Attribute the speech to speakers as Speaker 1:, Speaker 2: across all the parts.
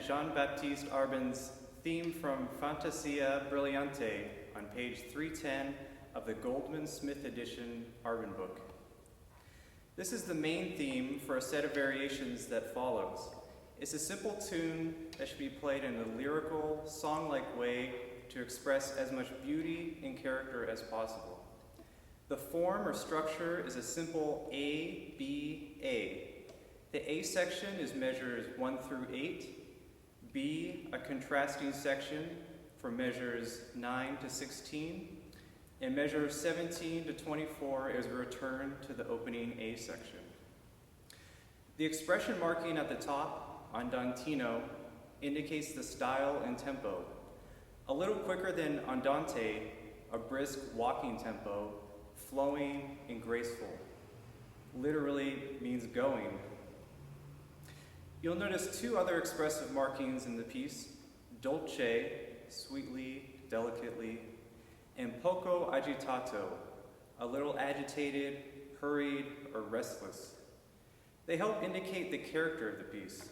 Speaker 1: at Jean-Baptiste Arban's theme from Fantaisie Brillante on page 310 of the Goldman-Smith edition Arban book. This is the main theme for a set of variations that follows. It's a simple tune that should be played in a lyrical, song-like way to express as much beauty and character as possible. The form or structure is a simple A, B, A. The A section is measures 1 through 8, B, a contrasting section for measures 9 to 16, and measures 17 to 24 is a return to the opening A section. The expression marking at the top, andantino, indicates the style and tempo. A little quicker than andante, a brisk walking tempo, flowing and graceful. Literally means going. You'll notice two other expressive markings in the piece, dolce, sweetly, delicately, and poco agitato, a little agitated, hurried, or restless. They help indicate the character of the piece.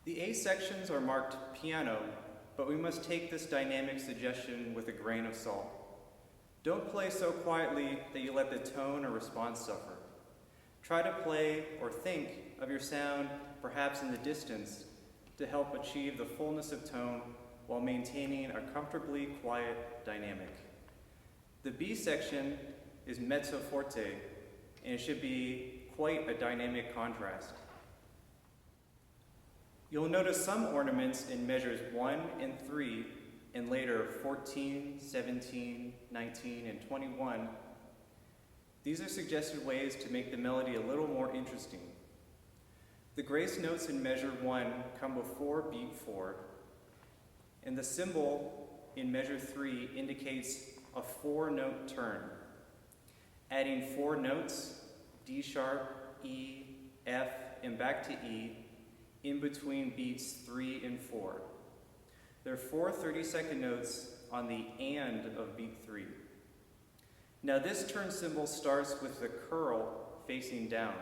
Speaker 1: The A sections are marked piano, but we must take this dynamic suggestion with a grain of salt. Don't play so quietly that you let the tone or response suffer. Try to play or think of your sound perhaps in the distance to help achieve the fullness of tone while maintaining a comfortably quiet dynamic. The B section is mezzo forte, and it should be quite a dynamic contrast. You'll notice some ornaments in measures 1 and 3, and later 14, 17, 19, and 21. These are suggested ways to make the melody a little more interesting. The grace notes in measure 1 come before beat 4, and the symbol in measure 3 indicates a 4-note turn. Adding 4 notes, D sharp, E, F, and back to E, in between beats 3 and 4. There are 4 30-second notes on the and of beat 3. Now this turn symbol starts with the curl facing down.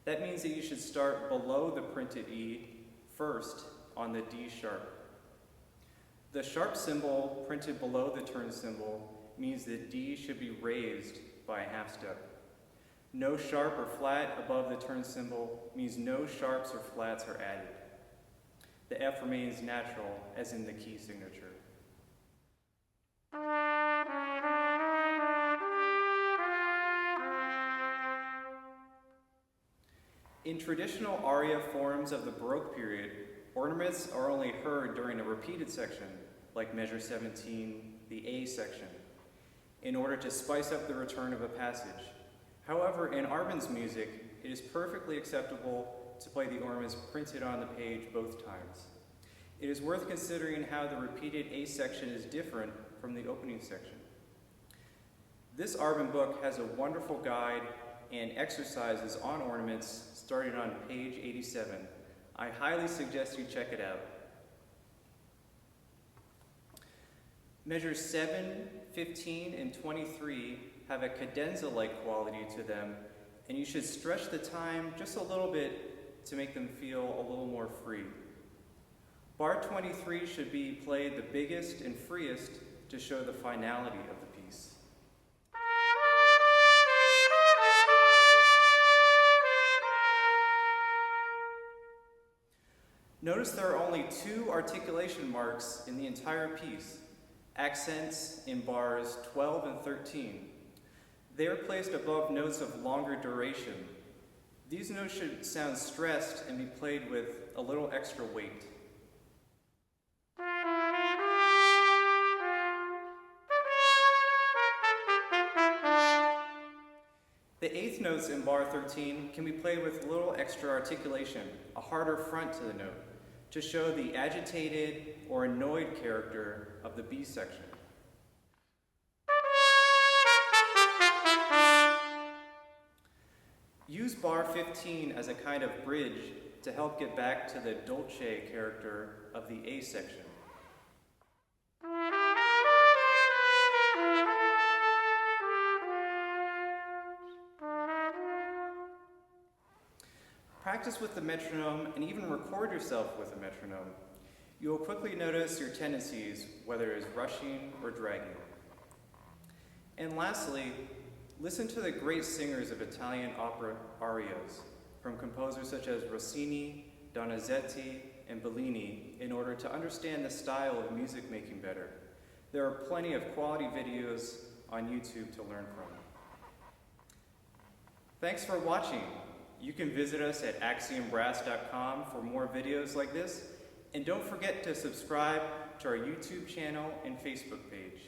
Speaker 1: That means that you should start below the printed E first on the D sharp. The sharp symbol printed below the turn symbol means that D should be raised by a half step. No sharp or flat above the turn symbol means no sharps or flats are added. The F remains natural, as in the key signature. In traditional aria forms of the Baroque period, ornaments are only heard during a repeated section, like measure 17, the A section, in order to spice up the return of a passage. However, in Arban's music, it is perfectly acceptable to play the ornaments printed on the page both times. It is worth considering how the repeated A section is different from the opening section. This Arban book has a wonderful guide and exercises on ornaments starting on page 87. I highly suggest you check it out. Measures 7, 15, and 23 have a cadenza-like quality to them, and you should stretch the time just a little bit to make them feel a little more free. Bar 23 should be played the biggest and freest to show the finality of the piece. Notice there are only 2 articulation marks in the entire piece, accents in bars 12 and 13. They are placed above notes of longer duration. These notes should sound stressed and be played with a little extra weight. The 8th notes in bar 13 can be played with a little extra articulation, a harder front to the note, to show the agitated or annoyed character of the B section. Use bar 15 as a kind of bridge to help get back to the dolce character of the A section. Practice with the metronome and even record yourself with a metronome. You will quickly notice your tendencies, whether it is rushing or dragging. And lastly, listen to the great singers of Italian opera arias, from composers such as Rossini, Donizetti, and Bellini, in order to understand the style of music making better. There are plenty of quality videos on YouTube to learn from. Thanks for watching. You can visit us at axiombrass.com for more videos like this, and don't forget to subscribe to our YouTube channel and Facebook page.